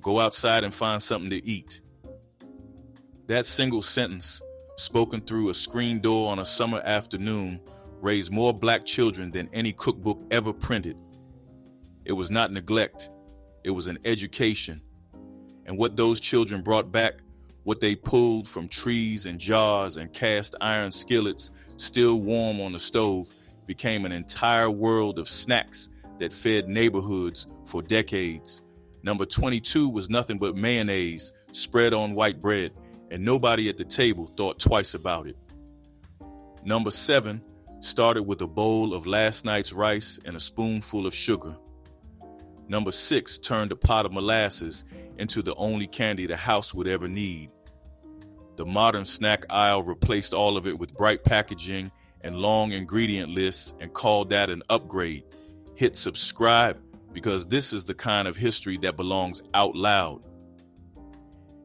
Go outside and find something to eat. That single sentence, spoken through a screen door on a summer afternoon, raised more black children than any cookbook ever printed. It was not neglect. It was an education. And what those children brought back, what they pulled from trees and jars and cast iron skillets still warm on the stove, became an entire world of snacks that fed neighborhoods for decades. Number 22 was nothing but mayonnaise spread on white bread, and nobody at the table thought twice about it. Number 7 started with a bowl of last night's rice and a spoonful of sugar. Number 6 turned a pot of molasses into the only candy the house would ever need. The modern snack aisle replaced all of it with bright packaging and long ingredient lists and called that an upgrade. Hit subscribe, because this is the kind of history that belongs out loud.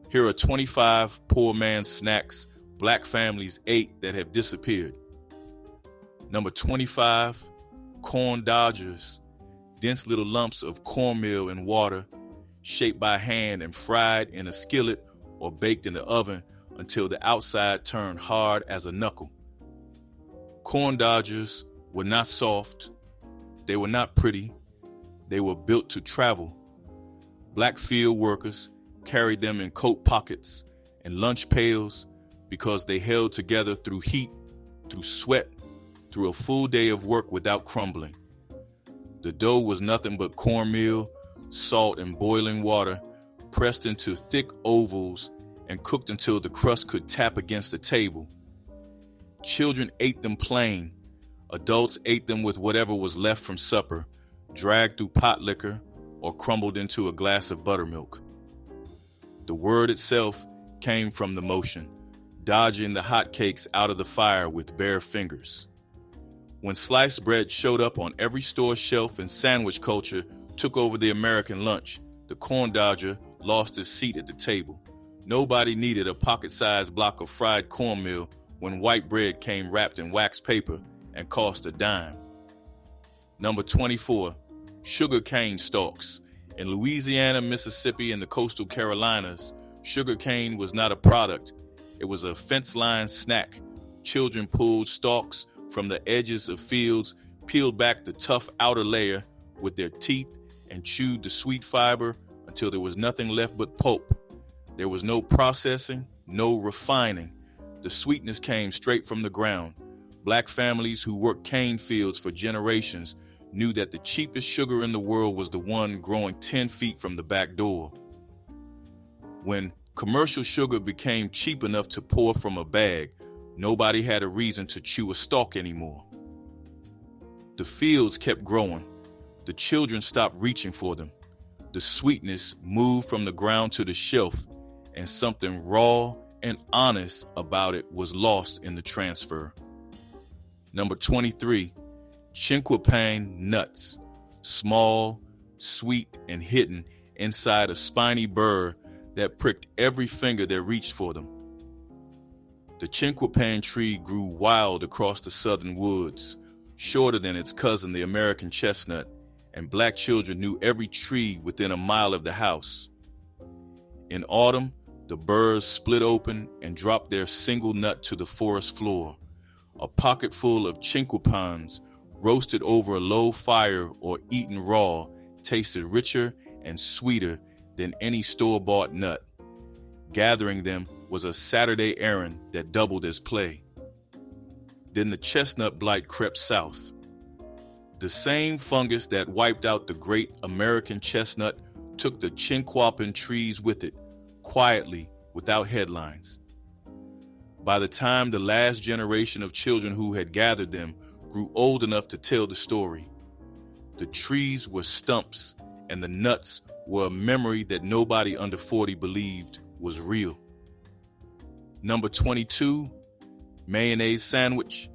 Here are 25 poor man's snacks black families ate that have disappeared. Number 25, corn dodgers, dense little lumps of cornmeal in water, shaped by hand and fried in a skillet or baked in the oven until the outside turned hard as a knuckle. Corn dodgers were not soft. They were not pretty. They were built to travel. Black field workers carried them in coat pockets and lunch pails because they held together through heat, through sweat, through a full day of work without crumbling. The dough was nothing but cornmeal, salt, and boiling water, pressed into thick ovals and cooked until the crust could tap against the table. Children ate them plain. Adults ate them with whatever was left from supper, dragged through Potlikker or crumbled into a glass of buttermilk. The word itself came from the motion, dodging the hot cakes out of the fire with bare fingers. When sliced bread showed up on every store shelf and sandwich culture took over the American lunch, the corn dodger lost his seat at the table. Nobody needed a pocket-sized block of fried cornmeal when white bread came wrapped in wax paper and cost a dime. Number 24, sugar cane stalks. In Louisiana, Mississippi, and the coastal Carolinas, sugar cane was not a product. It was a fence-line snack. Children pulled stalks from the edges of fields, peeled back the tough outer layer with their teeth, and chewed the sweet fiber until there was nothing left but pulp. There was no processing, no refining. The sweetness came straight from the ground. Black families who worked cane fields for generations knew that the cheapest sugar in the world was the one growing 10 feet from the back door. When commercial sugar became cheap enough to pour from a bag, nobody had a reason to chew a stalk anymore. The fields kept growing. The children stopped reaching for them. The sweetness moved from the ground to the shelf, and something raw and honest about it was lost in the transfer. Number 23, Chinquapin nuts, small, sweet, and hidden inside a spiny burr that pricked every finger that reached for them. The Chinquapin tree grew wild across the southern woods, shorter than its cousin, the American chestnut, and black children knew every tree within a mile of the house. In autumn, the burrs split open and dropped their single nut to the forest floor. A pocketful of chinquapins, roasted over a low fire or eaten raw, tasted richer and sweeter than any store-bought nut. Gathering them was a Saturday errand that doubled as play. Then the chestnut blight crept south. The same fungus that wiped out the great American chestnut took the Chinquapin trees with it, quietly, without headlines. By the time the last generation of children who had gathered them grew old enough to tell the story, the trees were stumps and the nuts were a memory that nobody under 40 believed was real. Number 22, mayonnaise sandwich,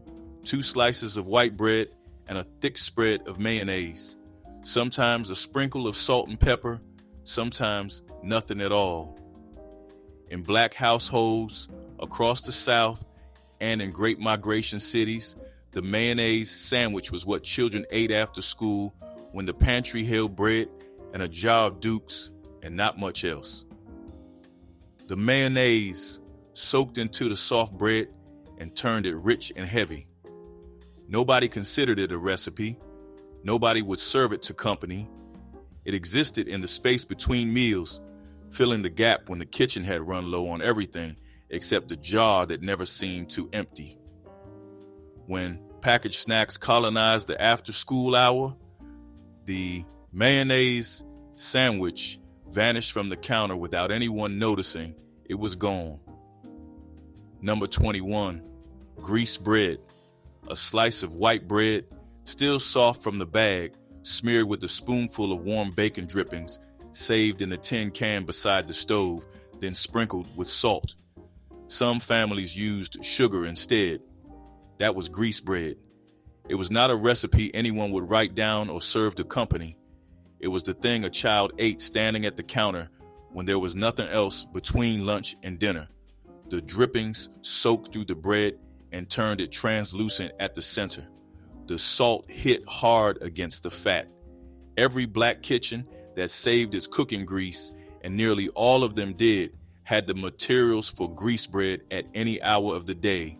2 slices of white bread and a thick spread of mayonnaise, sometimes a sprinkle of salt and pepper, sometimes nothing at all. In black households across the South and in great migration cities, the mayonnaise sandwich was what children ate after school when the pantry held bread and a jar of Dukes, and not much else. The mayonnaise soaked into the soft bread and turned it rich and heavy. Nobody considered it a recipe. Nobody would serve it to company. It existed in the space between meals, filling the gap when the kitchen had run low on everything except the jar that never seemed to empty. When packaged snacks colonized the after-school hour, the mayonnaise sandwich vanished from the counter without anyone noticing it was gone. Number 21, greased bread. A slice of white bread, still soft from the bag, smeared with a spoonful of warm bacon drippings, saved in a tin can beside the stove, then sprinkled with salt. Some families used sugar instead. That was greased bread. It was not a recipe anyone would write down or serve to company. It was the thing a child ate standing at the counter when there was nothing else between lunch and dinner. The drippings soaked through the bread and turned it translucent at the center. The salt hit hard against the fat. Every black kitchen that saved its cooking grease, and nearly all of them did, had the materials for grease bread at any hour of the day.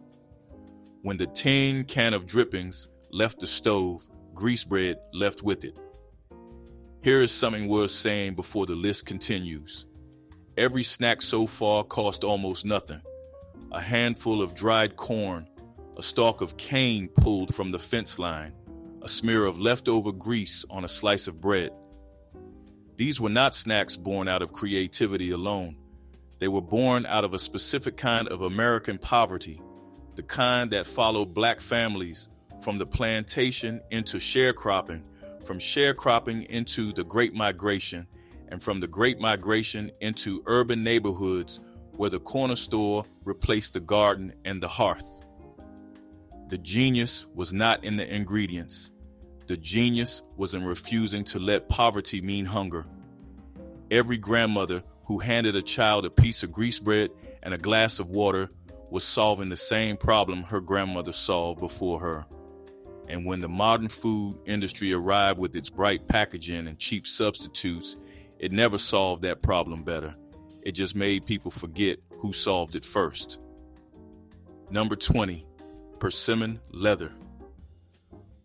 When the tin can of drippings left the stove, grease bread left with it. Here is something worth saying before the list continues. Every snack so far cost almost nothing. A handful of dried corn, a stalk of cane pulled from the fence line, a smear of leftover grease on a slice of bread. These were not snacks born out of creativity alone. They were born out of a specific kind of American poverty, the kind that followed black families from the plantation into sharecropping, from sharecropping into the Great Migration, and from the Great Migration into urban neighborhoods where the corner store replaced the garden and the hearth. The genius was not in the ingredients. The genius was in refusing to let poverty mean hunger. Every grandmother who handed a child a piece of grease bread and a glass of water was solving the same problem her grandmother solved before her. And when the modern food industry arrived with its bright packaging and cheap substitutes, it never solved that problem better. It just made people forget who solved it first. Number 20, persimmon leather.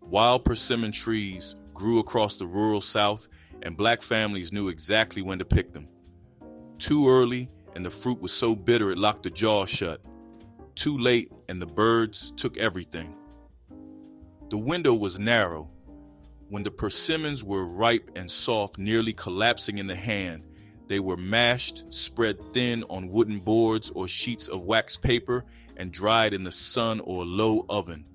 Wild persimmon trees grew across the rural South, and black families knew exactly when to pick them. Too early, and the fruit was so bitter it locked the jaw shut. Too late, and the birds took everything. The window was narrow. When the persimmons were ripe and soft, nearly collapsing in the hand, they were mashed, spread thin on wooden boards or sheets of wax paper, and dried in the sun or low oven.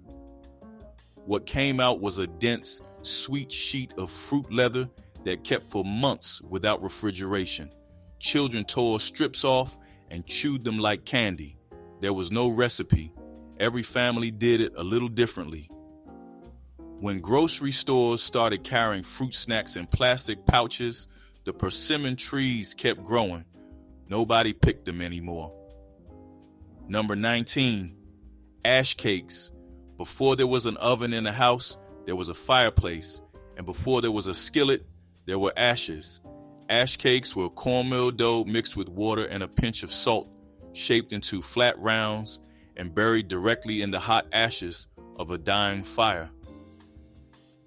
What came out was a dense, sweet sheet of fruit leather that kept for months without refrigeration. Children tore strips off and chewed them like candy. There was no recipe. Every family did it a little differently. When grocery stores started carrying fruit snacks in plastic pouches, the persimmon trees kept growing. Nobody picked them anymore. Number 19, ash cakes. Before there was an oven in the house, there was a fireplace. And before there was a skillet, there were ashes. Ash cakes were cornmeal dough mixed with water and a pinch of salt, shaped into flat rounds and buried directly in the hot ashes of a dying fire.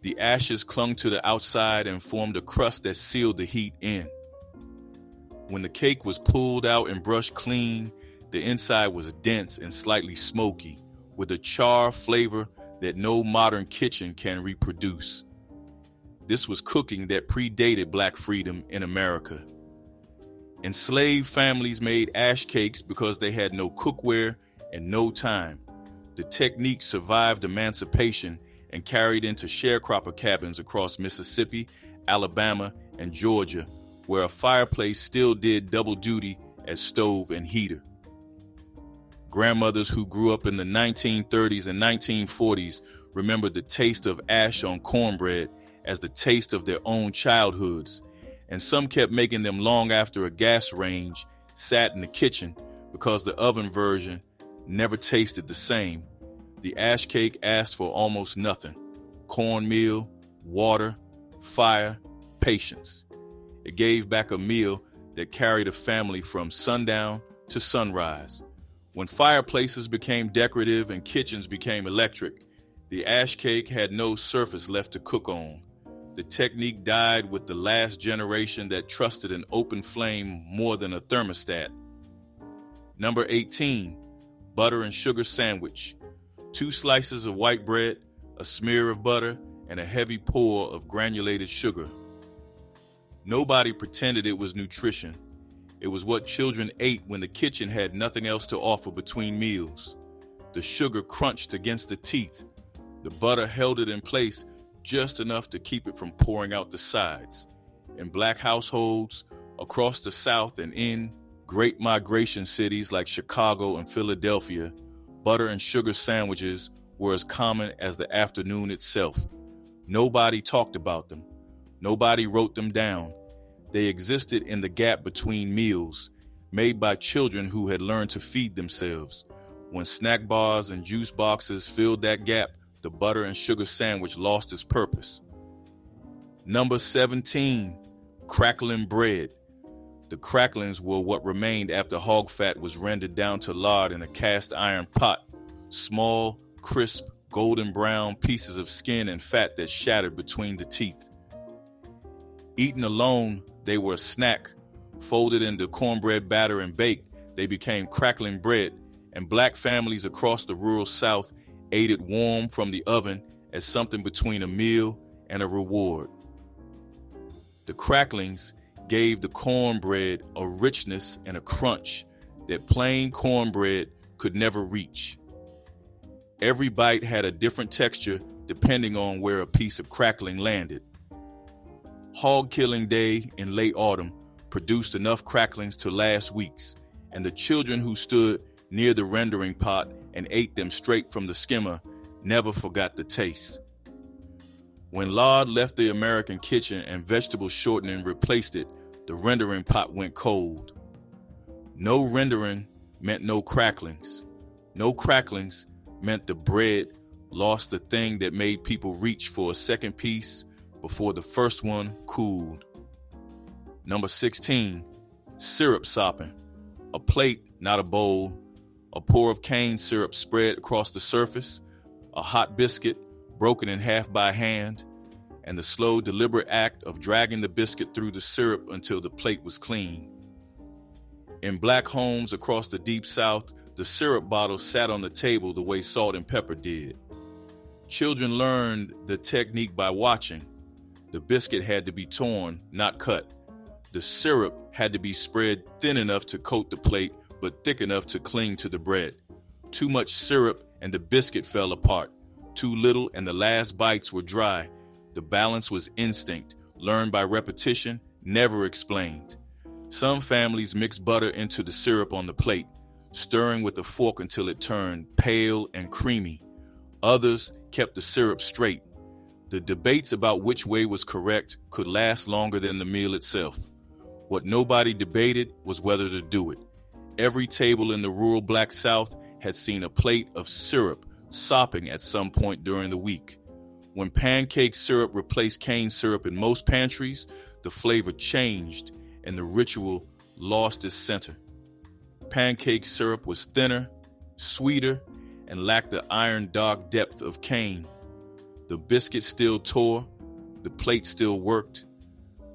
The ashes clung to the outside and formed a crust that sealed the heat in. When the cake was pulled out and brushed clean, the inside was dense and slightly smoky, with a char flavor that no modern kitchen can reproduce. This was cooking that predated Black freedom in America. Enslaved families made ash cakes because they had no cookware and no time. The technique survived emancipation and carried into sharecropper cabins across Mississippi, Alabama, and Georgia, where a fireplace still did double duty as stove and heater. Grandmothers who grew up in the 1930s and 1940s remembered the taste of ash on cornbread as the taste of their own childhoods, and some kept making them long after a gas range sat in the kitchen because the oven version never tasted the same. The ash cake asked for almost nothing: cornmeal, water, fire, patience. It gave back a meal that carried a family from sundown to sunrise. When fireplaces became decorative and kitchens became electric, the ash cake had no surface left to cook on. The technique died with the last generation that trusted an open flame more than a thermostat. Number 18, butter and sugar sandwich. 2 slices of white bread, a smear of butter, and a heavy pour of granulated sugar. Nobody pretended it was nutrition. It was what children ate when the kitchen had nothing else to offer between meals. The sugar crunched against the teeth. The butter held it in place just enough to keep it from pouring out the sides. In black households across the South and in great migration cities like Chicago and Philadelphia, butter and sugar sandwiches were as common as the afternoon itself. Nobody talked about them. Nobody wrote them down. They existed in the gap between meals, made by children who had learned to feed themselves. When snack bars and juice boxes filled that gap, the butter and sugar sandwich lost its purpose. Number 17, crackling bread. The cracklings were what remained after hog fat was rendered down to lard in a cast iron pot. Small, crisp, golden brown pieces of skin and fat that shattered between the teeth. Eaten alone, they were a snack. Folded into cornbread batter and baked, they became crackling bread, and black families across the rural South ate it warm from the oven as something between a meal and a reward. The cracklings gave the cornbread a richness and a crunch that plain cornbread could never reach. Every bite had a different texture depending on where a piece of crackling landed. Hog killing day in late autumn produced enough cracklings to last weeks, and the children who stood near the rendering pot and ate them straight from the skimmer never forgot the taste. When lard left the American kitchen and vegetable shortening replaced it, the rendering pot went cold. No rendering meant no cracklings. No cracklings meant the bread lost the thing that made people reach for a second piece before the first one cooled. Number 16, syrup sopping. A plate, not a bowl. A pour of cane syrup spread across the surface. A hot biscuit broken in half by hand. And the slow, deliberate act of dragging the biscuit through the syrup until the plate was clean. In black homes across the Deep South, the syrup bottle sat on the table the way salt and pepper did. Children learned the technique by watching. The biscuit had to be torn, not cut. The syrup had to be spread thin enough to coat the plate, but thick enough to cling to the bread. Too much syrup and the biscuit fell apart. Too little and the last bites were dry. The balance was instinct, learned by repetition, never explained. Some families mixed butter into the syrup on the plate, stirring with a fork until it turned pale and creamy. Others kept the syrup straight. The debates about which way was correct could last longer than the meal itself. What nobody debated was whether to do it. Every table in the rural black South had seen a plate of syrup sopping at some point during the week. When pancake syrup replaced cane syrup in most pantries, the flavor changed and the ritual lost its center. Pancake syrup was thinner, sweeter, and lacked the iron dark depth of cane. The biscuit still tore, the plate still worked,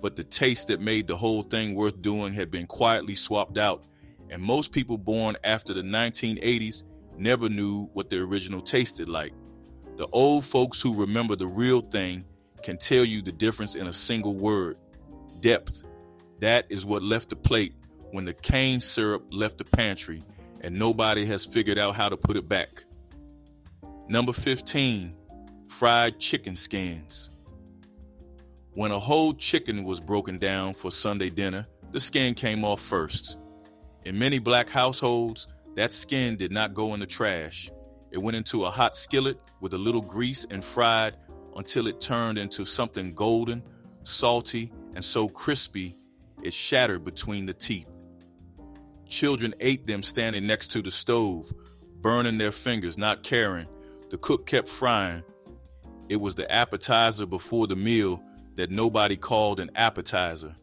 but the taste that made the whole thing worth doing had been quietly swapped out, and most people born after the 1980s never knew what the original tasted like. The old folks who remember the real thing can tell you the difference in a single word: depth. That is what left the plate when the cane syrup left the pantry, and nobody has figured out how to put it back. Number 15, fried chicken skins. When a whole chicken was broken down for Sunday dinner, the skin came off first. In many black households, that skin did not go in the trash. It went into a hot skillet with a little grease and fried until it turned into something golden, salty, and so crispy it shattered between the teeth. Children ate them standing next to the stove, burning their fingers, not caring. The cook kept frying. It was the appetizer before the meal that nobody called an appetizer.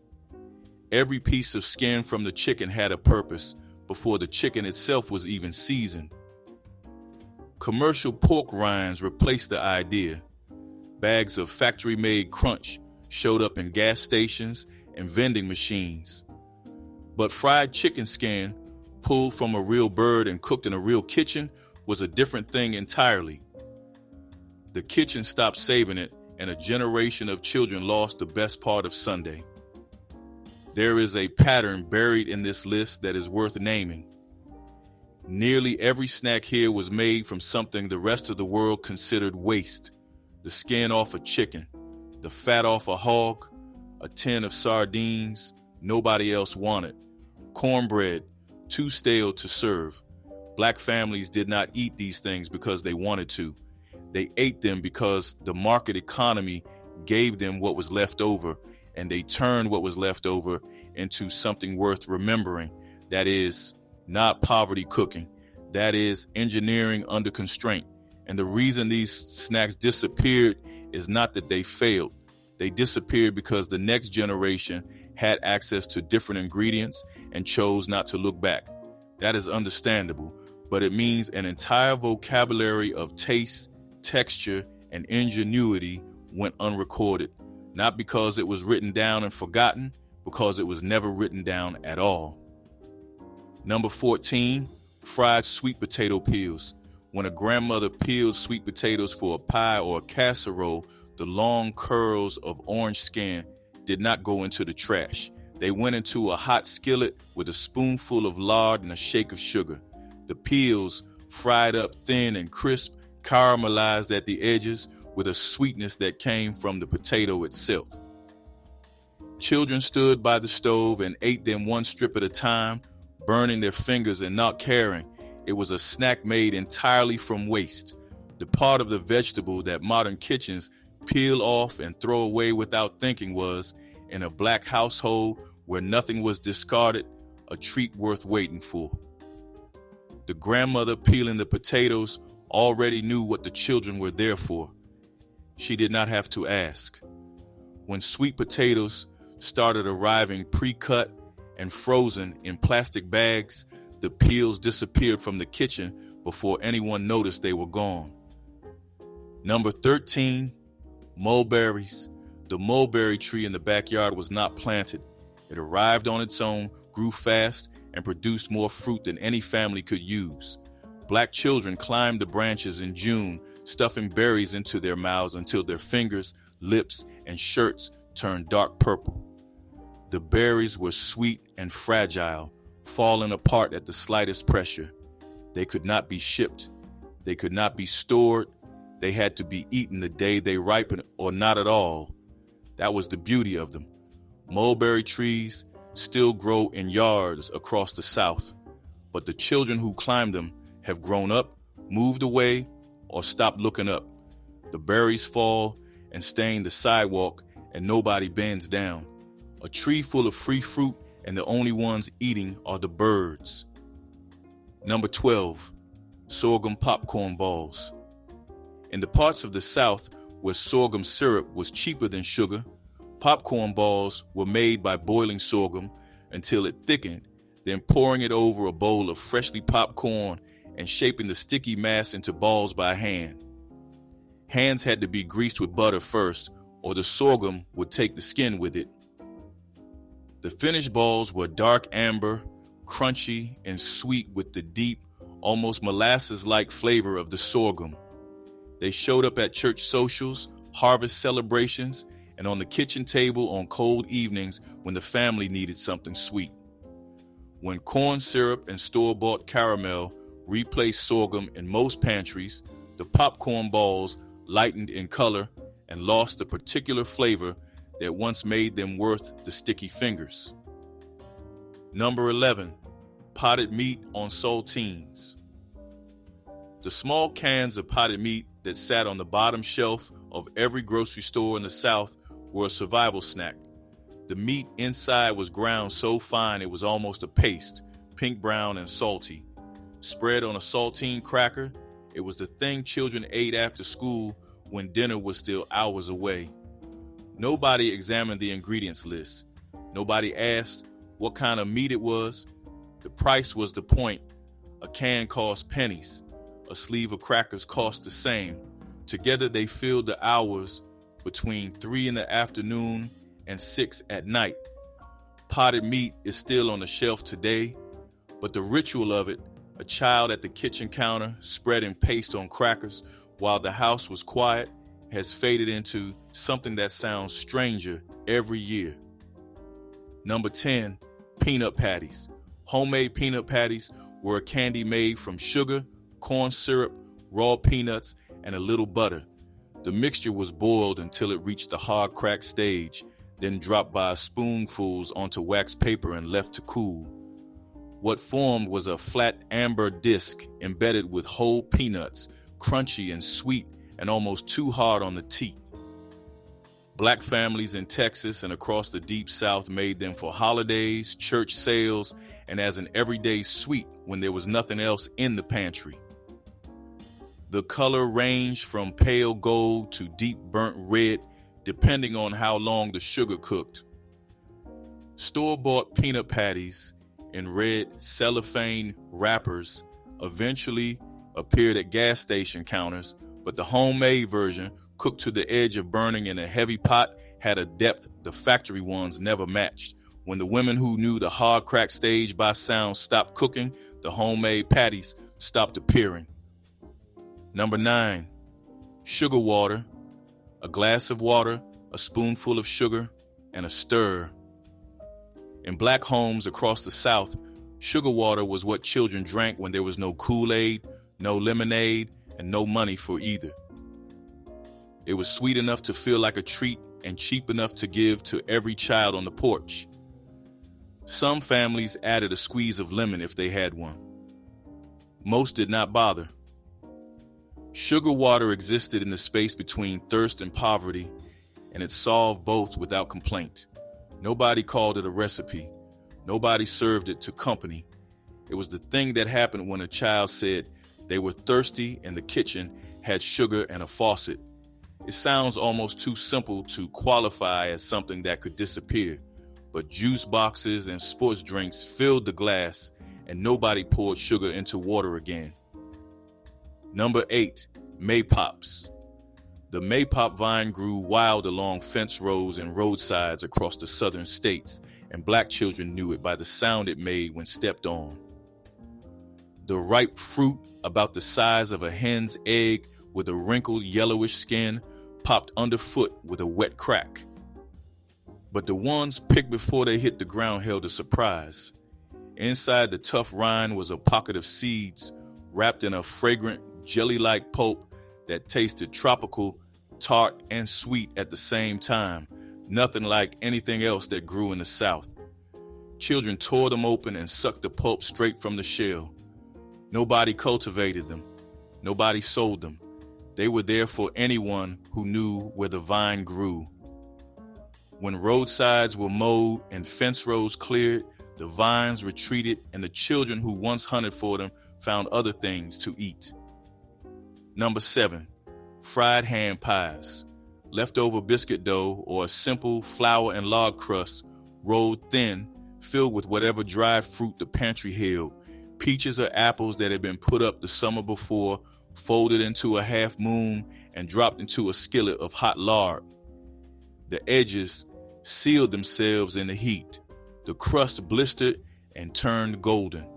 Every piece of skin from the chicken had a purpose before the chicken itself was even seasoned. Commercial pork rinds replaced the idea. Bags of factory-made crunch showed up in gas stations and vending machines. But fried chicken skin, pulled from a real bird and cooked in a real kitchen, was a different thing entirely. The kitchen stopped saving it, and a generation of children lost the best part of Sunday. There is a pattern buried in this list that is worth naming. Nearly every snack here was made from something the rest of the world considered waste. The skin off a chicken, the fat off a hog, a tin of sardines nobody else wanted, cornbread, too stale to serve. Black families did not eat these things because they wanted to. They ate them because the market economy gave them what was left over, and they turned what was left over into something worth remembering. That is not poverty cooking. That is engineering under constraint. And the reason these snacks disappeared is not that they failed. They disappeared because the next generation had access to different ingredients and chose not to look back. That is understandable, but it means an entire vocabulary of taste, texture, and ingenuity went unrecorded, not because it was written down and forgotten, because it was never written down at all. Number 14, fried sweet potato peels. When a grandmother peeled sweet potatoes for a pie or a casserole, the long curls of orange skin did not go into the trash. They went into a hot skillet with a spoonful of lard and a shake of sugar. The peels, fried up thin and crisp, caramelized at the edges with a sweetness that came from the potato itself. Children stood by the stove and ate them one strip at a time, burning their fingers and not caring. It was a snack made entirely from waste, the part of the vegetable that modern kitchens peel off and throw away without thinking was, in a black household where nothing was discarded, a treat worth waiting for. The grandmother peeling the potatoes already knew what the children were there for. She did not have to ask. When sweet potatoes started arriving pre-cut and frozen in plastic bags, the peels disappeared from the kitchen before anyone noticed they were gone. Number 13, mulberries. The mulberry tree in the backyard was not planted. It arrived on its own, grew fast, and produced more fruit than any family could use. Black children climbed the branches in June, stuffing berries into their mouths until their fingers, lips, and shirts turned dark purple. The berries were sweet and fragile, falling apart at the slightest pressure. They could not be shipped. They could not be stored. They had to be eaten the day they ripened or not at all. That was the beauty of them. Mulberry trees still grow in yards across the South, but the children who climbed them have grown up, moved away, or stopped looking up. The berries fall and stain the sidewalk, and nobody bends down. A tree full of free fruit, and the only ones eating are the birds. Number 12, sorghum popcorn balls. In the parts of the South where sorghum syrup was cheaper than sugar, popcorn balls were made by boiling sorghum until it thickened, then pouring it over a bowl of freshly popped corn and shaping the sticky mass into balls by hand. Hands had to be greased with butter first, or the sorghum would take the skin with it. The finished balls were dark amber, crunchy, and sweet with the deep, almost molasses-like flavor of the sorghum. They showed up at church socials, harvest celebrations, and on the kitchen table on cold evenings when the family needed something sweet. When corn syrup and store-bought caramel replaced sorghum in most pantries, the popcorn balls lightened in color and lost the particular flavor that once made them worth the sticky fingers. Number 11, potted meat on saltines. The small cans of potted meat that sat on the bottom shelf of every grocery store in the South were a survival snack. The meat inside was ground so fine it was almost a paste, pink brown and salty. Spread on a saltine cracker, it was the thing children ate after school when dinner was still hours away. Nobody examined the ingredients list. Nobody asked what kind of meat it was. The price was the point. A can cost pennies. A sleeve of crackers cost the same. Together they filled the hours between 3 in the afternoon and 6 at night. Potted meat is still on the shelf today, but the ritual of it, a child at the kitchen counter spreading paste on crackers while the house was quiet, has faded into something that sounds stranger every year. Number 10, peanut patties. Homemade peanut patties were a candy made from sugar, corn syrup, raw peanuts, and a little butter. The mixture was boiled until it reached the hard crack stage, then dropped by spoonfuls onto wax paper and left to cool. What formed was a flat amber disc embedded with whole peanuts, crunchy and sweet and almost too hard on the teeth. Black families in Texas and across the Deep South made them for holidays, church sales, and as an everyday sweet when there was nothing else in the pantry. The color ranged from pale gold to deep burnt red, depending on how long the sugar cooked. Store-bought peanut patties in red cellophane wrappers eventually appeared at gas station counters, but the homemade version, cooked to the edge of burning in a heavy pot, had a depth the factory ones never matched. When the women who knew the hard crack stage by sound stopped cooking, the homemade patties stopped appearing. Number 9, sugar water. A glass of water, a spoonful of sugar, and a stir. In black homes across the South, sugar water was what children drank when there was no Kool-Aid, no lemonade, and no money for either. It was sweet enough to feel like a treat and cheap enough to give to every child on the porch. Some families added a squeeze of lemon if they had one. Most did not bother. Sugar water existed in the space between thirst and poverty, and it solved both without complaint. Nobody called it a recipe. Nobody served it to company. It was the thing that happened when a child said they were thirsty and the kitchen had sugar and a faucet. It sounds almost too simple to qualify as something that could disappear, but juice boxes and sports drinks filled the glass, and nobody poured sugar into water again. Number 8, Maypops. The Maypop vine grew wild along fence rows and roadsides across the southern states, and black children knew it by the sound it made when stepped on. The ripe fruit, about the size of a hen's egg with a wrinkled yellowish skin, popped underfoot with a wet crack. But the ones picked before they hit the ground held a surprise. Inside the tough rind was a pocket of seeds wrapped in a fragrant, jelly-like pulp that tasted tropical, tart, and sweet at the same time, nothing like anything else that grew in the South. Children tore them open and sucked the pulp straight from the shell. Nobody cultivated them. Nobody sold them. They were there for anyone who knew where the vine grew. When roadsides were mowed and fence rows cleared, the vines retreated, and the children who once hunted for them found other things to eat. Number 7, fried hand pies. Leftover biscuit dough or a simple flour and lard crust rolled thin, filled with whatever dried fruit the pantry held. Peaches or apples that had been put up the summer before, folded into a half moon and dropped into a skillet of hot lard. The edges sealed themselves in the heat. The crust blistered and turned golden.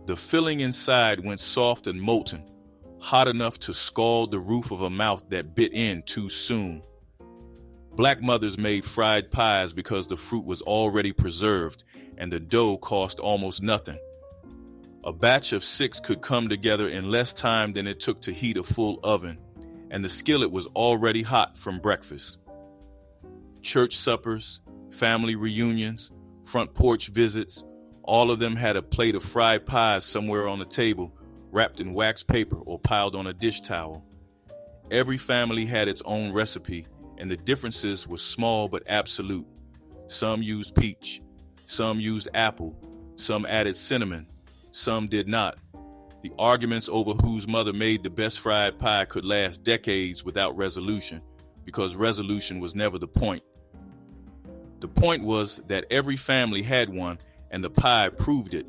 The filling inside went soft and molten, hot enough to scald the roof of a mouth that bit in too soon. Black mothers made fried pies because the fruit was already preserved and the dough cost almost nothing. A batch of 6 could come together in less time than it took to heat a full oven, and the skillet was already hot from breakfast. Church suppers, family reunions, front porch visits, all of them had a plate of fried pies somewhere on the table, wrapped in wax paper or piled on a dish towel. Every family had its own recipe, and the differences were small but absolute. Some used peach, some used apple, some added cinnamon, some did not. The arguments over whose mother made the best fried pie could last decades without resolution, because resolution was never the point. The point was that every family had one, and the pie proved it.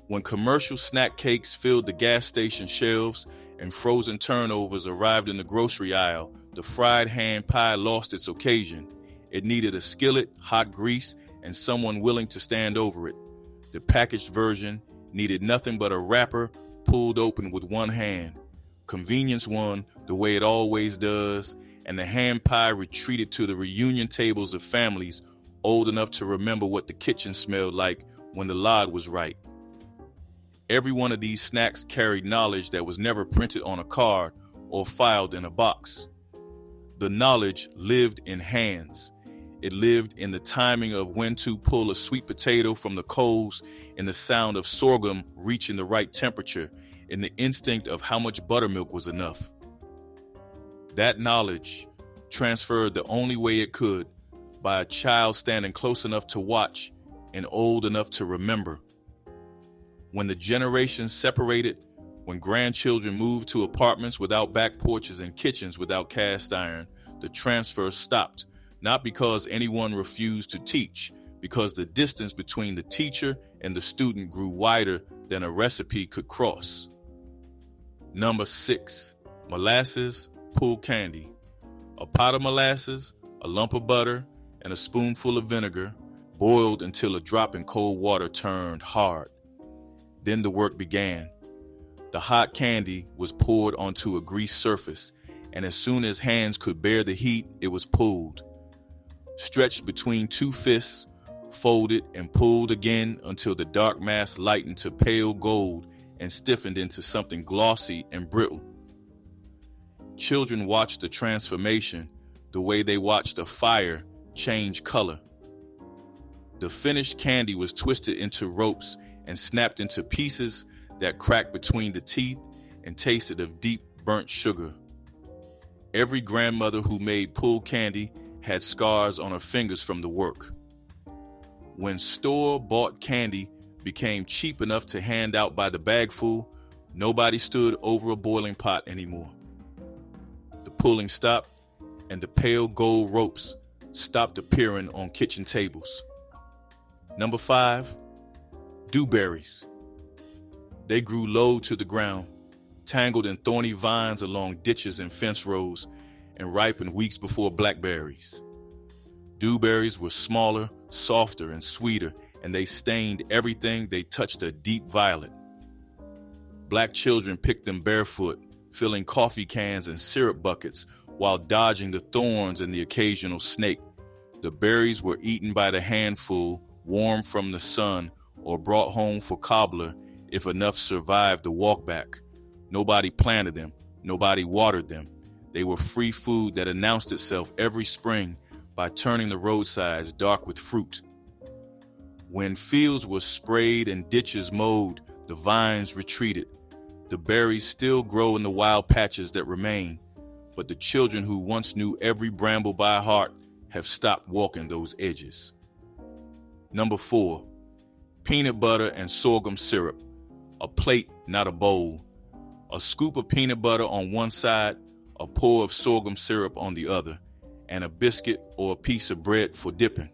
When commercial snack cakes filled the gas station shelves and frozen turnovers arrived in the grocery aisle, the fried hand pie lost its occasion. It needed a skillet, hot grease, and someone willing to stand over it. The packaged version needed nothing but a wrapper pulled open with one hand. Convenience won, the way it always does, and the hand pie retreated to the reunion tables of families old enough to remember what the kitchen smelled like when the lard was right. Every one of these snacks carried knowledge that was never printed on a card or filed in a box. The knowledge lived in hands. It lived in the timing of when to pull a sweet potato from the coals, in the sound of sorghum reaching the right temperature, in the instinct of how much buttermilk was enough. That knowledge, transferred the only way it could, by a child standing close enough to watch and old enough to remember. When the generations separated, when grandchildren moved to apartments without back porches and kitchens without cast iron, the transfer stopped, not because anyone refused to teach, because the distance between the teacher and the student grew wider than a recipe could cross. Number 6, molasses, pulled candy. A pot of molasses, a lump of butter, and a spoonful of vinegar, boiled until a drop in cold water turned hard. Then the work began. The hot candy was poured onto a greased surface, and as soon as hands could bear the heat, it was pulled. Stretched between two fists, folded and pulled again until the dark mass lightened to pale gold and stiffened into something glossy and brittle. Children watched the transformation the way they watched a fire change color. The finished candy was twisted into ropes and snapped into pieces that cracked between the teeth and tasted of deep burnt sugar. Every grandmother who made pulled candy had scars on her fingers from the work. When store-bought candy became cheap enough to hand out by the bagful, nobody stood over a boiling pot anymore. The pulling stopped, and the pale gold ropes stopped appearing on kitchen tables. Number 5, Dewberries. They grew low to the ground, tangled in thorny vines along ditches and fence rows, and ripened weeks before blackberries. Dewberries were smaller, softer, and sweeter, and they stained everything they touched a deep violet. Black children picked them barefoot, filling coffee cans and syrup buckets while dodging the thorns and the occasional snake. The berries were eaten by the handful, warm from the sun, or brought home for cobbler if enough survived the walk back. Nobody planted them. Nobody watered them. They were free food that announced itself every spring by turning the roadsides dark with fruit. When fields were sprayed and ditches mowed, the vines retreated. The berries still grow in the wild patches that remain, but the children who once knew every bramble by heart have stopped walking those edges. Number 4, peanut butter and sorghum syrup. A plate, not a bowl. A scoop of peanut butter on one side, a pour of sorghum syrup on the other, and a biscuit or a piece of bread for dipping.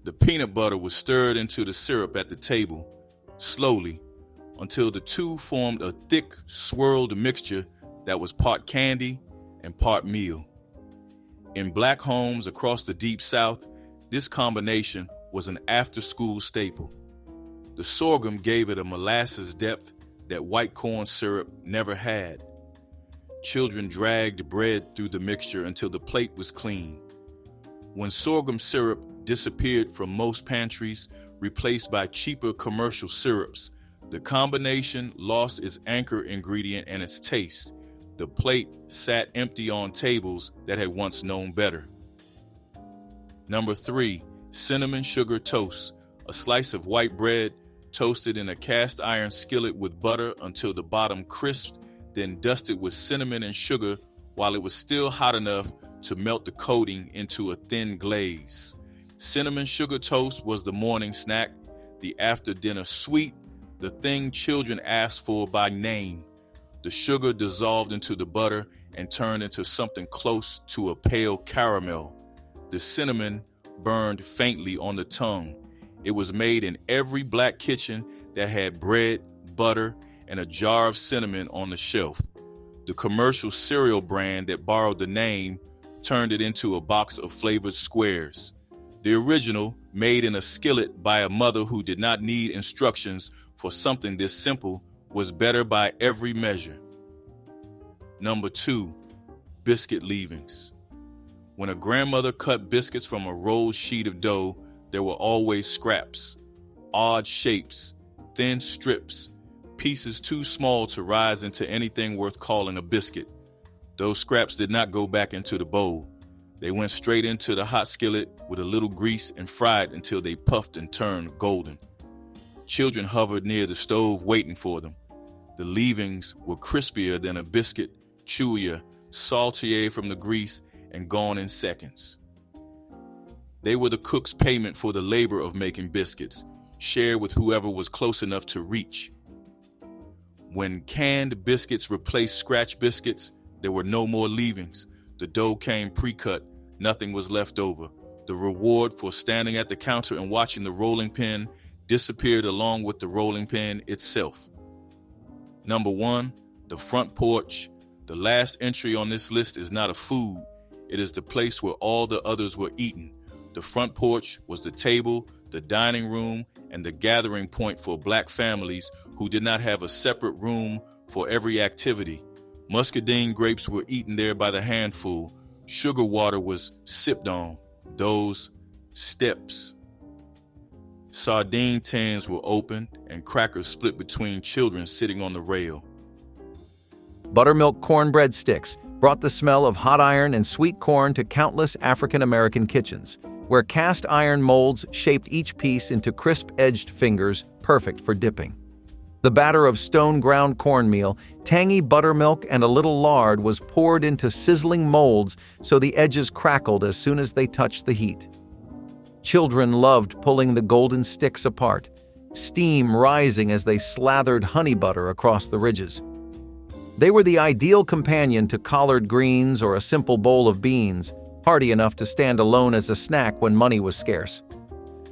The peanut butter was stirred into the syrup at the table, slowly, until the two formed a thick, swirled mixture that was part candy and part meal. In black homes across the Deep South, this combination was an after-school staple. The sorghum gave it a molasses depth that white corn syrup never had. Children dragged bread through the mixture until the plate was clean. When sorghum syrup disappeared from most pantries, replaced by cheaper commercial syrups, the combination lost its anchor ingredient and its taste. The plate sat empty on tables that had once known better. Number 3, cinnamon sugar toast. A slice of white bread toasted in a cast iron skillet with butter until the bottom crisped, then dusted with cinnamon and sugar while it was still hot enough to melt the coating into a thin glaze. Cinnamon sugar toast was the morning snack, the after-dinner sweet, the thing children asked for by name. The sugar dissolved into the butter and turned into something close to a pale caramel. The cinnamon burned faintly on the tongue. It was made in every black kitchen that had bread, butter, and a jar of cinnamon on the shelf. The commercial cereal brand that borrowed the name turned it into a box of flavored squares. The original, made in a skillet by a mother who did not need instructions for something this simple, was better by every measure. Number 2, biscuit leavings. When a grandmother cut biscuits from a rolled sheet of dough, there were always scraps, odd shapes, thin strips, pieces too small to rise into anything worth calling a biscuit. Those scraps did not go back into the bowl. They went straight into the hot skillet with a little grease and fried until they puffed and turned golden. Children hovered near the stove waiting for them. The leavings were crispier than a biscuit, chewier, saltier from the grease, and gone in seconds. They were the cook's payment for the labor of making biscuits, shared with whoever was close enough to reach. When canned biscuits replaced scratch biscuits, there were no more leavings. The dough came pre-cut, nothing was left over. The reward for standing at the counter and watching the rolling pin disappeared along with the rolling pin itself. Number 1, the front porch. The last entry on this list is not a food. It is the place where all the others were eaten. The front porch was the table, the dining room, and the gathering point for black families who did not have a separate room for every activity. Muscadine grapes were eaten there by the handful. Sugar water was sipped on. Those steps. Sardine tins were opened and crackers split between children sitting on the rail. Buttermilk cornbread sticks brought the smell of hot iron and sweet corn to countless African-American kitchens, where cast iron molds shaped each piece into crisp-edged fingers, perfect for dipping. The batter of stone-ground cornmeal, tangy buttermilk, and a little lard was poured into sizzling molds so the edges crackled as soon as they touched the heat. Children loved pulling the golden sticks apart, steam rising as they slathered honey butter across the ridges. They were the ideal companion to collard greens or a simple bowl of beans, hearty enough to stand alone as a snack when money was scarce.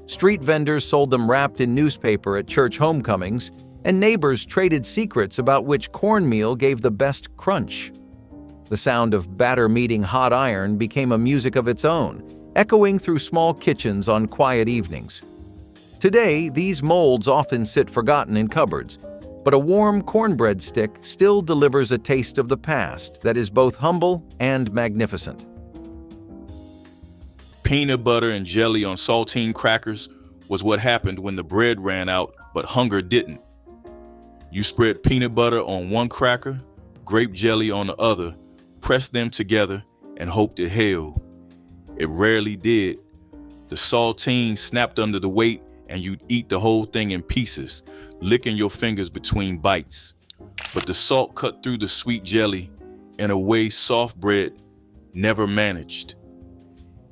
Street vendors sold them wrapped in newspaper at church homecomings, and neighbors traded secrets about which cornmeal gave the best crunch. The sound of batter meeting hot iron became a music of its own, echoing through small kitchens on quiet evenings. Today, these molds often sit forgotten in cupboards, but a warm cornbread stick still delivers a taste of the past that is both humble and magnificent. Peanut butter and jelly on saltine crackers was what happened when the bread ran out, but hunger didn't. You spread peanut butter on one cracker, grape jelly on the other, pressed them together, and hoped it held. It rarely did. The saltine snapped under the weight, and you'd eat the whole thing in pieces, licking your fingers between bites. But the salt cut through the sweet jelly in a way soft bread never managed.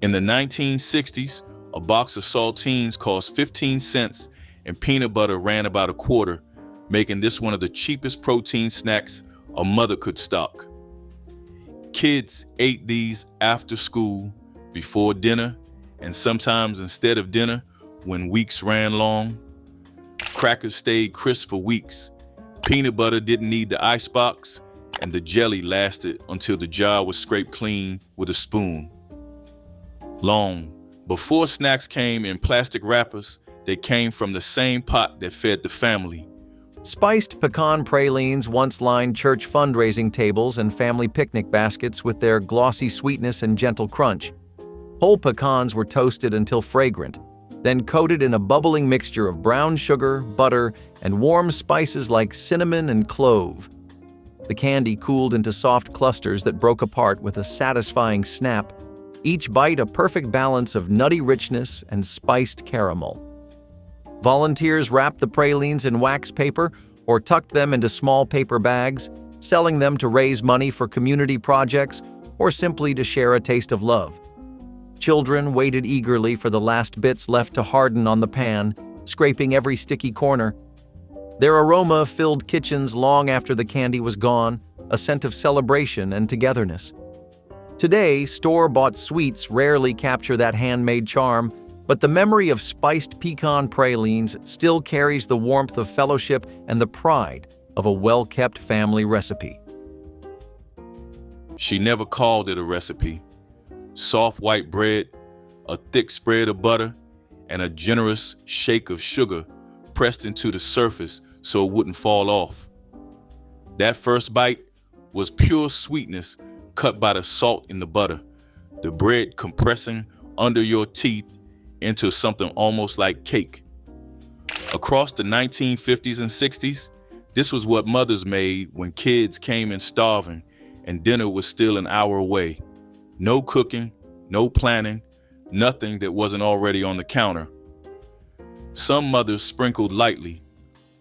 In the 1960s, a box of saltines cost 15 cents and peanut butter ran about a quarter, making this one of the cheapest protein snacks a mother could stock. Kids ate these after school, before dinner, and sometimes instead of dinner when weeks ran long. Crackers stayed crisp for weeks. Peanut butter didn't need the icebox, and the jelly lasted until the jar was scraped clean with a spoon. Long before snacks came in plastic wrappers, they came from the same pot that fed the family. Spiced pecan pralines once lined church fundraising tables and family picnic baskets with their glossy sweetness and gentle crunch. Whole pecans were toasted until fragrant, then coated in a bubbling mixture of brown sugar, butter, and warm spices like cinnamon and clove. The candy cooled into soft clusters that broke apart with a satisfying snap, each bite a perfect balance of nutty richness and spiced caramel. Volunteers wrapped the pralines in wax paper or tucked them into small paper bags, selling them to raise money for community projects or simply to share a taste of love. Children waited eagerly for the last bits left to harden on the pan, scraping every sticky corner. Their aroma filled kitchens long after the candy was gone, a scent of celebration and togetherness. Today, store-bought sweets rarely capture that handmade charm, but the memory of spiced pecan pralines still carries the warmth of fellowship and the pride of a well-kept family recipe. She never called it a recipe. Soft white bread, a thick spread of butter, and a generous shake of sugar pressed into the surface so it wouldn't fall off. That first bite was pure sweetness cut by the salt in the butter, the bread compressing under your teeth into something almost like cake. Across the 1950s and 60s, this was what mothers made when kids came in starving and dinner was still an hour away. No cooking, no planning, nothing that wasn't already on the counter. Some mothers sprinkled lightly,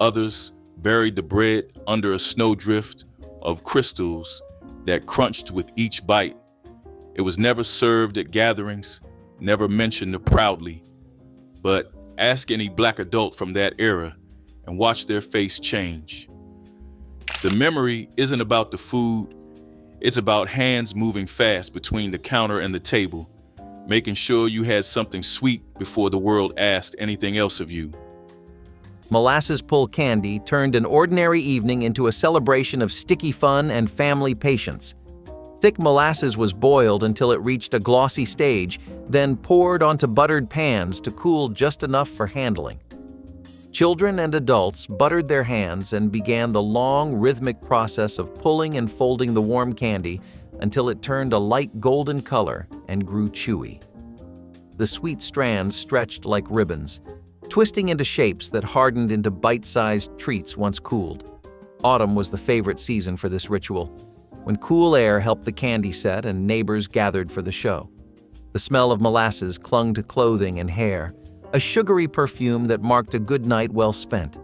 others buried the bread under a snowdrift of crystals that crunched with each bite. It was never served at gatherings, never mentioned proudly. But ask any black adult from that era and watch their face change. The memory isn't about the food, it's about hands moving fast between the counter and the table, making sure you had something sweet before the world asked anything else of you. Molasses pull candy turned an ordinary evening into a celebration of sticky fun and family patience. Thick molasses was boiled until it reached a glossy stage, then poured onto buttered pans to cool just enough for handling. Children and adults buttered their hands and began the long, rhythmic process of pulling and folding the warm candy until it turned a light golden color and grew chewy. The sweet strands stretched like ribbons, twisting into shapes that hardened into bite-sized treats once cooled. Autumn was the favorite season for this ritual, when cool air helped the candy set and neighbors gathered for the show. The smell of molasses clung to clothing and hair, a sugary perfume that marked a good night well spent.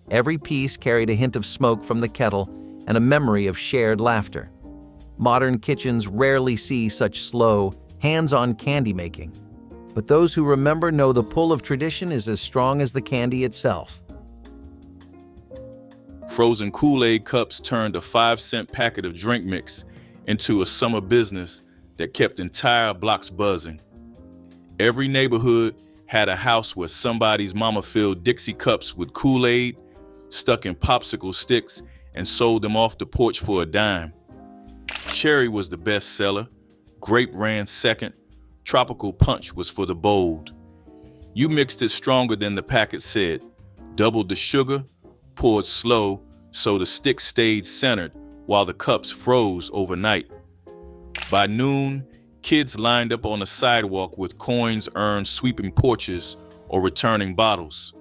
Every piece carried a hint of smoke from the kettle and a memory of shared laughter. Modern kitchens rarely see such slow, hands-on candy making, but those who remember know the pull of tradition is as strong as the candy itself. Frozen Kool-Aid cups turned a 5-cent packet of drink mix into a summer business that kept entire blocks buzzing. Every neighborhood had a house where somebody's mama filled Dixie cups with Kool-Aid, stuck in popsicle sticks, and sold them off the porch for a dime. Cherry was the best seller, grape ran second, tropical punch was for the bold. You mixed it stronger than the packet said, doubled the sugar, poured slow so the stick stayed centered while the cups froze overnight. By noon, kids lined up on the sidewalk with coins earned sweeping porches or returning bottles.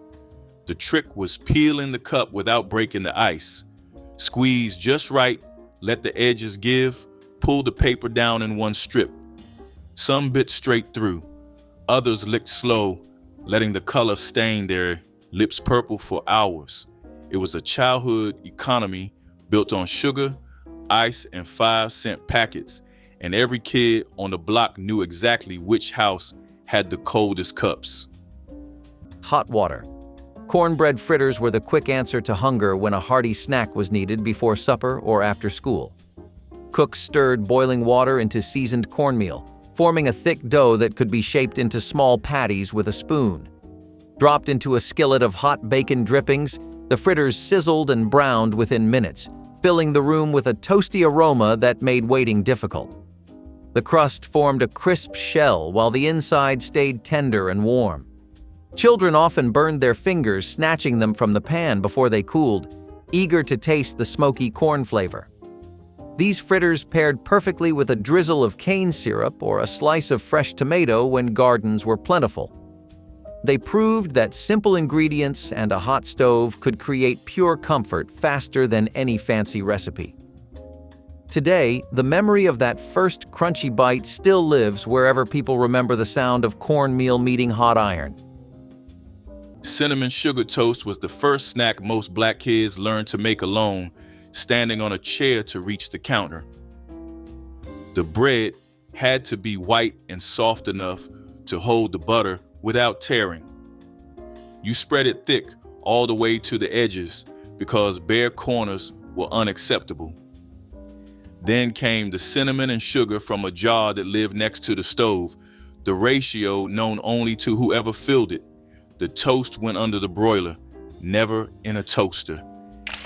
The trick was peeling the cup without breaking the ice. Squeeze just right, let the edges give, pull the paper down in one strip. Some bit straight through, others licked slow, letting the color stain their lips purple for hours. It was a childhood economy built on sugar, ice, and 5-cent packets, and every kid on the block knew exactly which house had the coldest cups. Hot water. Cornbread fritters were the quick answer to hunger when a hearty snack was needed before supper or after school. Cooks stirred boiling water into seasoned cornmeal, forming a thick dough that could be shaped into small patties with a spoon. Dropped into a skillet of hot bacon drippings, the fritters sizzled and browned within minutes, filling the room with a toasty aroma that made waiting difficult. The crust formed a crisp shell while the inside stayed tender and warm. Children often burned their fingers snatching them from the pan before they cooled, eager to taste the smoky corn flavor. These fritters paired perfectly with a drizzle of cane syrup or a slice of fresh tomato when gardens were plentiful. They proved that simple ingredients and a hot stove could create pure comfort faster than any fancy recipe. Today, the memory of that first crunchy bite still lives wherever people remember the sound of cornmeal meeting hot iron. Cinnamon sugar toast was the first snack most black kids learned to make alone, standing on a chair to reach the counter. The bread had to be white and soft enough to hold the butter without tearing. You spread it thick all the way to the edges because bare corners were unacceptable. Then came the cinnamon and sugar from a jar that lived next to the stove, the ratio known only to whoever filled it. The toast went under the broiler, never in a toaster.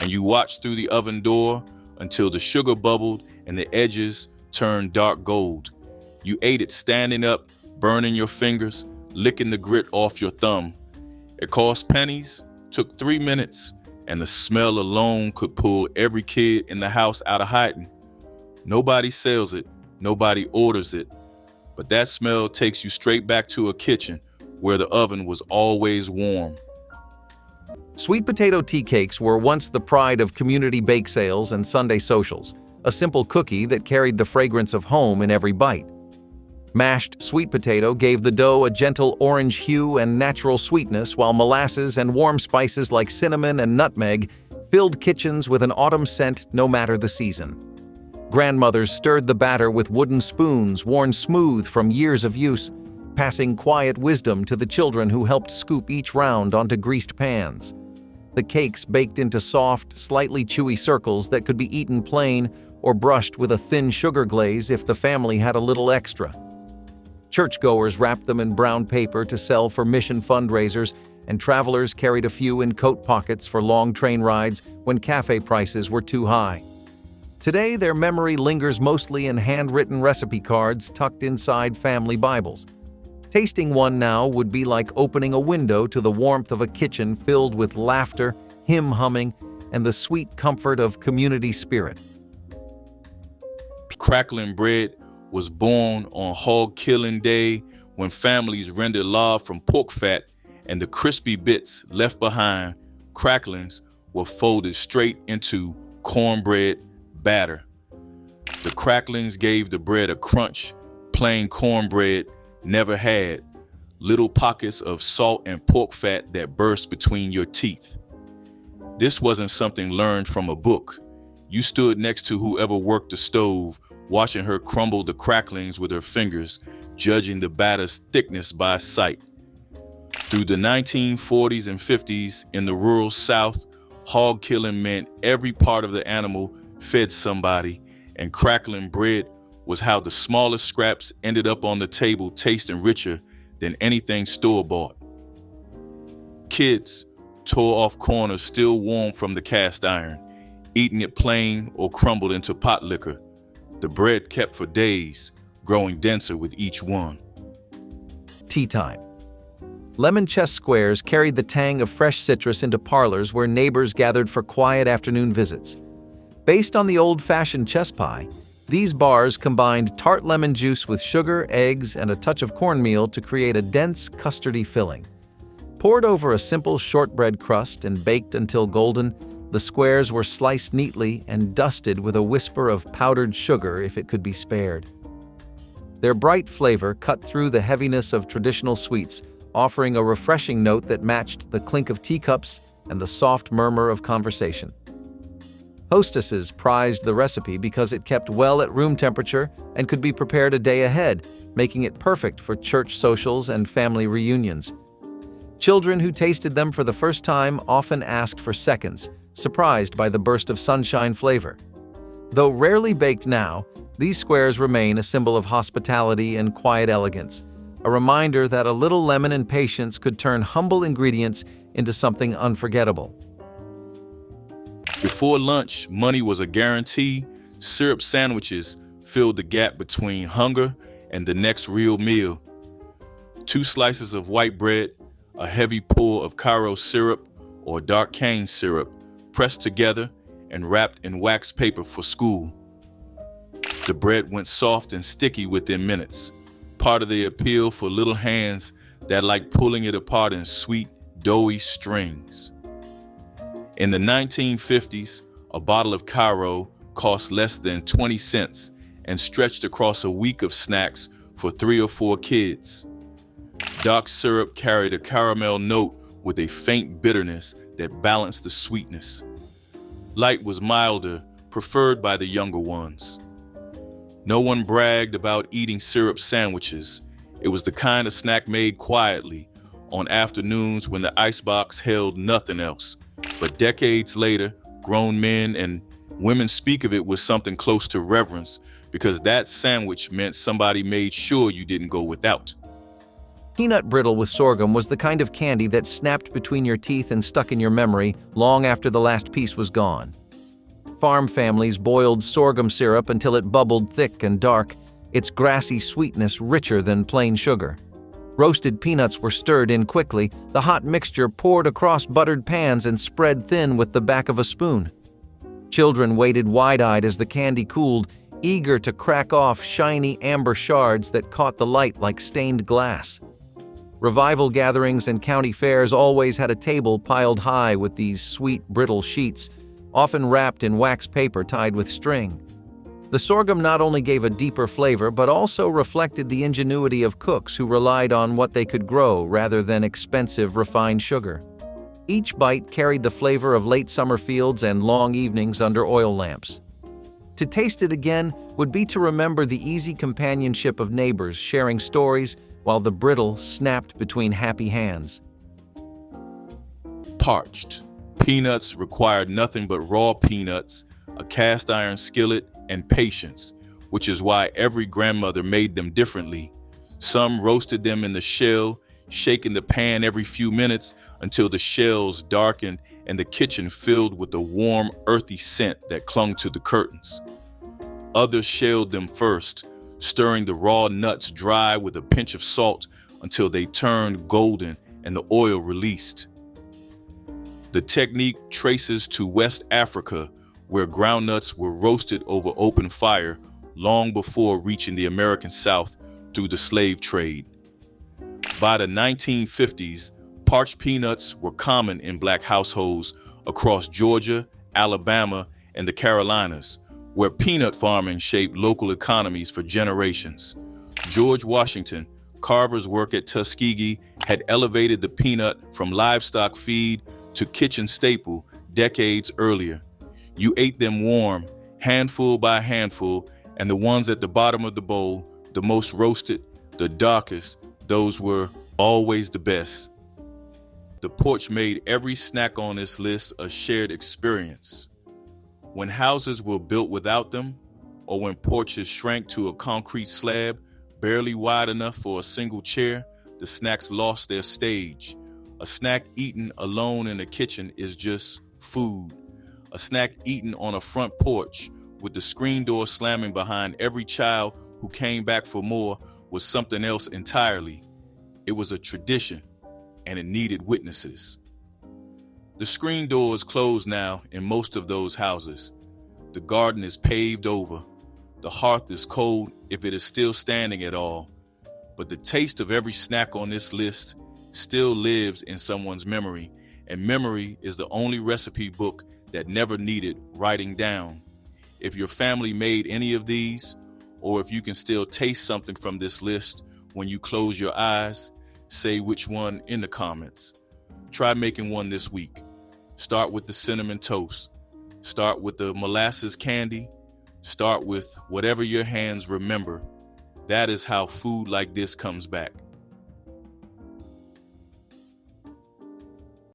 And you watched through the oven door until the sugar bubbled and the edges turned dark gold. You ate it standing up, burning your fingers, licking the grit off your thumb. It cost pennies, took 3 minutes, and the smell alone could pull every kid in the house out of hiding. Nobody sells it, nobody orders it, but that smell takes you straight back to a kitchen where the oven was always warm. Sweet potato tea cakes were once the pride of community bake sales and Sunday socials, a simple cookie that carried the fragrance of home in every bite. Mashed sweet potato gave the dough a gentle orange hue and natural sweetness, while molasses and warm spices like cinnamon and nutmeg filled kitchens with an autumn scent no matter the season. Grandmothers stirred the batter with wooden spoons worn smooth from years of use, passing quiet wisdom to the children who helped scoop each round onto greased pans. The cakes baked into soft, slightly chewy circles that could be eaten plain or brushed with a thin sugar glaze if the family had a little extra. Churchgoers wrapped them in brown paper to sell for mission fundraisers, and travelers carried a few in coat pockets for long train rides when cafe prices were too high. Today, their memory lingers mostly in handwritten recipe cards tucked inside family Bibles. Tasting one now would be like opening a window to the warmth of a kitchen filled with laughter, hymn humming, and the sweet comfort of community spirit. Crackling bread was born on hog killing day when families rendered lard from pork fat, and the crispy bits left behind, cracklings, were folded straight into cornbread batter. The cracklings gave the bread a crunch plain cornbread never had, little pockets of salt and pork fat that burst between your teeth. This wasn't something learned from a book. You stood next to whoever worked the stove, watching her crumble the cracklings with her fingers, judging the batter's thickness by sight. Through the 1940s and 50s in the rural South, hog killing meant every part of the animal fed somebody, and crackling bread was how the smallest scraps ended up on the table tasting richer than anything store-bought. Kids tore off corners still warm from the cast iron, eating it plain or crumbled into potlikker. The bread kept for days, growing denser with each one. Tea time. Lemon chess squares carried the tang of fresh citrus into parlors where neighbors gathered for quiet afternoon visits. Based on the old-fashioned chess pie, these bars combined tart lemon juice with sugar, eggs, and a touch of cornmeal to create a dense, custardy filling. Poured over a simple shortbread crust and baked until golden, the squares were sliced neatly and dusted with a whisper of powdered sugar if it could be spared. Their bright flavor cut through the heaviness of traditional sweets, offering a refreshing note that matched the clink of teacups and the soft murmur of conversation. Hostesses prized the recipe because it kept well at room temperature and could be prepared a day ahead, making it perfect for church socials and family reunions. Children who tasted them for the first time often asked for seconds, surprised by the burst of sunshine flavor. Though rarely baked now, these squares remain a symbol of hospitality and quiet elegance, a reminder that a little lemon and patience could turn humble ingredients into something unforgettable. Before lunch, money was a guarantee. Syrup sandwiches filled the gap between hunger and the next real meal. 2 slices of white bread, a heavy pour of Cairo syrup or dark cane syrup, pressed together and wrapped in wax paper for school. The bread went soft and sticky within minutes, part of the appeal for little hands that liked pulling it apart in sweet, doughy strings. In the 1950s, a bottle of Cairo cost less than 20 cents and stretched across a week of snacks for 3 or 4 kids. Dark syrup carried a caramel note with a faint bitterness that balanced the sweetness. Light was milder, preferred by the younger ones. No one bragged about eating syrup sandwiches. It was the kind of snack made quietly on afternoons when the icebox held nothing else. But decades later, grown men and Women speak of it with something close to reverence because that sandwich meant somebody made sure you didn't go without. Peanut brittle with sorghum was the kind of candy that snapped between your teeth and stuck in your memory long after the last piece was gone. Farm families boiled sorghum syrup until it bubbled thick and dark, its grassy sweetness richer than plain sugar. Roasted peanuts were stirred in quickly, the hot mixture poured across buttered pans and spread thin with the back of a spoon. Children waited wide-eyed as the candy cooled, eager to crack off shiny amber shards that caught the light like stained glass. Revival gatherings and county fairs always had a table piled high with these sweet, brittle sheets, often wrapped in wax paper tied with string. The sorghum not only gave a deeper flavor but also reflected the ingenuity of cooks who relied on what they could grow rather than expensive refined sugar. Each bite carried the flavor of late summer fields and long evenings under oil lamps. To taste it again would be to remember the easy companionship of neighbors sharing stories while the brittle snapped between happy hands. Parched. Peanuts required nothing but raw peanuts, a cast iron skillet, and patience, which is why every grandmother made them differently. Some roasted them in the shell, shaking the pan every few minutes until the shells darkened and the kitchen filled with a warm, earthy scent that clung to the curtains. Others shelled them first, stirring the raw nuts dry with a pinch of salt until they turned golden and the oil released. The technique traces to West Africa, where groundnuts were roasted over open fire long before reaching the American South through the slave trade. By the 1950s, parched peanuts were common in Black households across Georgia, Alabama, and the Carolinas, where peanut farming shaped local economies for generations. George Washington, carver's work at Tuskegee, had elevated the peanut from livestock feed to kitchen staple decades earlier. You ate them warm, handful by handful, and the ones at the bottom of the bowl, the most roasted, the darkest, those were always the best. The porch made every snack on this list a shared experience. When houses were built without them, or when porches shrank to a concrete slab barely wide enough for a single chair, the snacks lost their stage. A snack eaten alone in the kitchen is just food. A snack eaten on a front porch with the screen door slamming behind every child who came back for more was something else entirely. It was a tradition, and it needed witnesses. The screen door is closed now in most of those houses. The garden is paved over. The hearth is cold if it is still standing at all. But the taste of every snack on this list still lives in someone's memory, and memory is the only recipe book that never needed writing down. If your family made any of these, or if you can still taste something from this list when you close your eyes, say which one in the comments. Try making one this week. Start with the cinnamon toast. Start with the molasses candy. Start with whatever your hands remember. That is how food like this comes back.